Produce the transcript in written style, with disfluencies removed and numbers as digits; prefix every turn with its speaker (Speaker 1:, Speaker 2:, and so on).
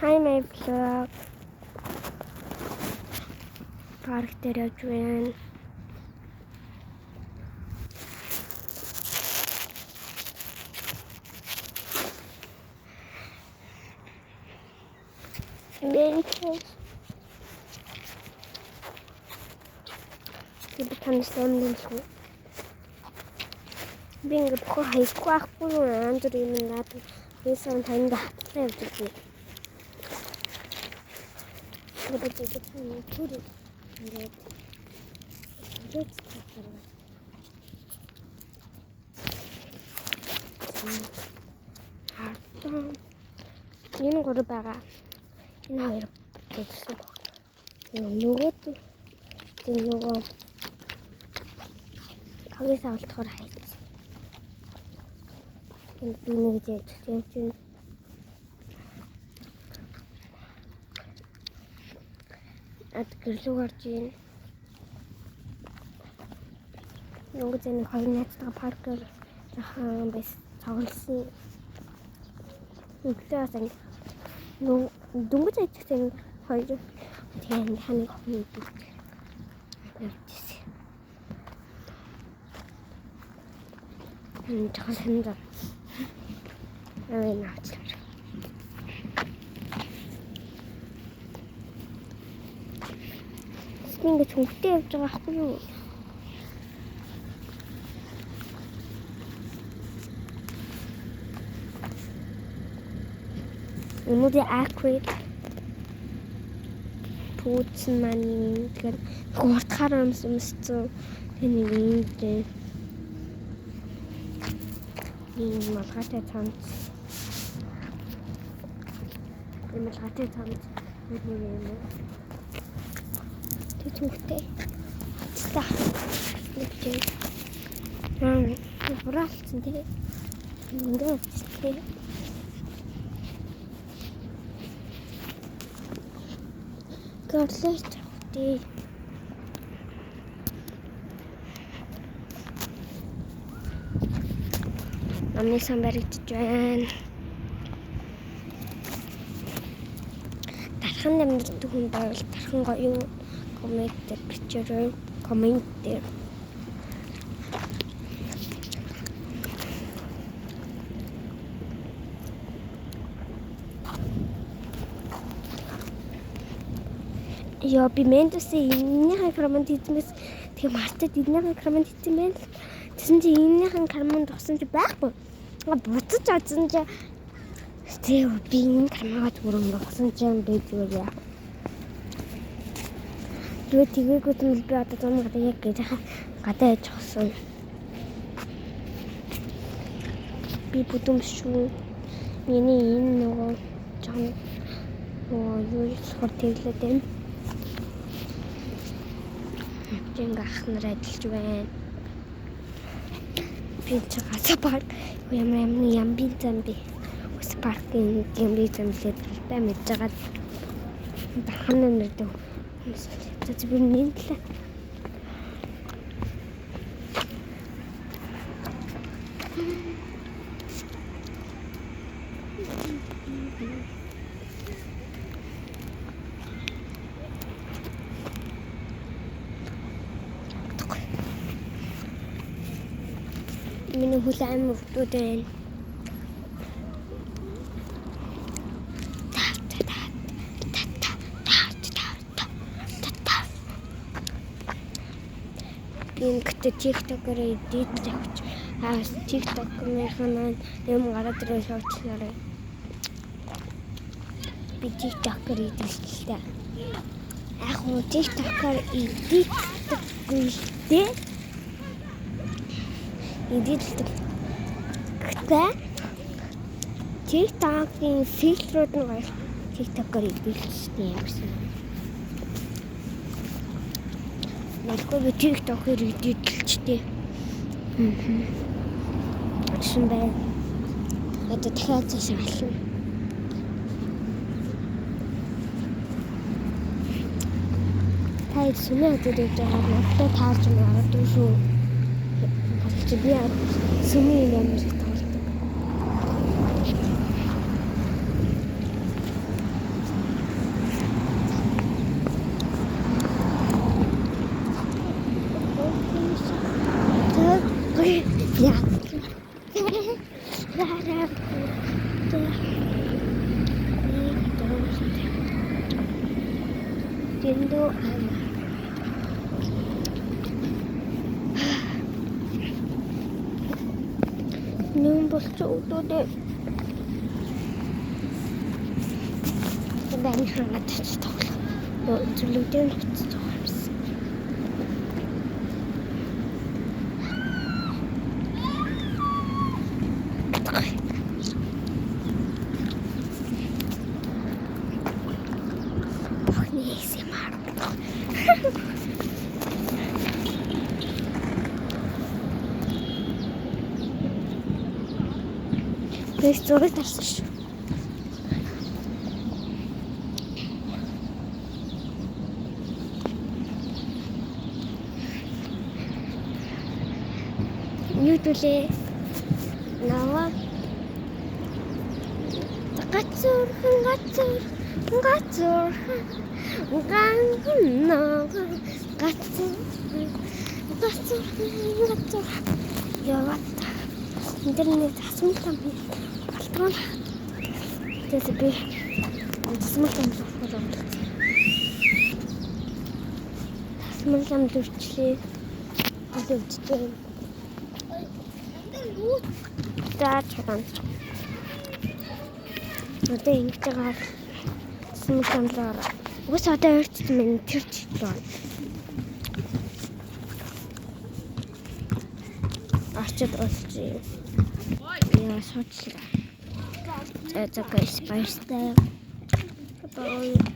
Speaker 1: Hi my vlog. Парк дээр явж байна. Би таньсан юм шүү. Би ингээд бүх хайхгүй байхгүй янз бүр юм надад бийсэн танд хаттай явж байгаа. Тэгээд тийм түр ингээд дэц татвар. Энэ гурав байгаа. Энэ хоёр гэсэн. Нөгөө тийм нөгөө хагас авалтахаар хайц. Энэ би нэг зэт тийм чинь гэрлүү гарч ийн. Нөгөө зэний хоёр найзтайгаа паркер жахан бас тоглосон. Үгтээс ингэ дөнгөж ажигтай хоёр тийм ханыг хөнөд. Явчихсан. Жахан хэндэг. Наачлаа. Ингээд хөвгтэй явж байгаа байхгүй юу? Өнөөдөр аквит пүүцэн маань тэгэхээр гуртахаар өмссөн тэний юм. Энэ малгайтай цамц. Энэ малгайтай цамц юм. Тэтгэвтэй. Та. Нэг. Бураалцсан тэгээ. Ингээд тэгээ. Гэрлэж тавьдээ. Намны сан баригдаж байна. Тархан дамждаг хүн байвал тархан гоё комент дээр бичээрэй. Комент дээр. Яа би мэндэсээ энэний карманд хиймээс тэгээ мартад энэний карманд хийсэн байна. Тэсэн чи энэний карманд тусан чи байхгүй. Буцаж чадсан чи тэгээ би энэ кармагаа зүрх өгсөн чи юм бийгээр яа. Тэгээд би одоо зам гадаа яг гэж гадаа яж гсэн. Би бүдүм шүү. Миний энэ нөгөө жан юу сухар тэглээд байна. Ингээ ахнаар ажиллаж байна. Би ч гацаа парк юм би замби. Ус паркын юм би замлээд талтай мэдж байгаа. Дахан нэрдэг. Би нэнтлээ. Миний хүлээн мөвдүүд байна. Ингээд TikTok-оор edit авч TikTok-ын юм гараад ирэх явуулснараа би TikTok-оор edit-лээ. Яг нь TikTok-оор edit-тэй edit-тэй. TikTok-ийн фильтрүүд нь гоё. TikTok-оор edit-тэй юмсан. Нэггүй TikTok-оор edit-тэй. Шин бай. Это дахиад цааш ална. Тай сүнэ өдөрөж байгаа таарч магадгүй шүү. Чи би сүнэ юм шиг таардаг. дэндүү нүүн болчихлоо. Байн ханаад тоглох. Зүйлүүдээ нуцчих юмсан. Бохнээс ямар. Тэс зураг тарсан шүү. Юутулээ наваа гацур яваад интернет асуултам би балтгоо тэгээд би асуултам болоо асуултам дурчлээ өчтөө таачсан. Одоо ингэж байгаа асуултамлаар уус одоо өрчт минь тэр чиглээ. Арчид олчих. Яа суучлаа. За guys баяртай. Bye.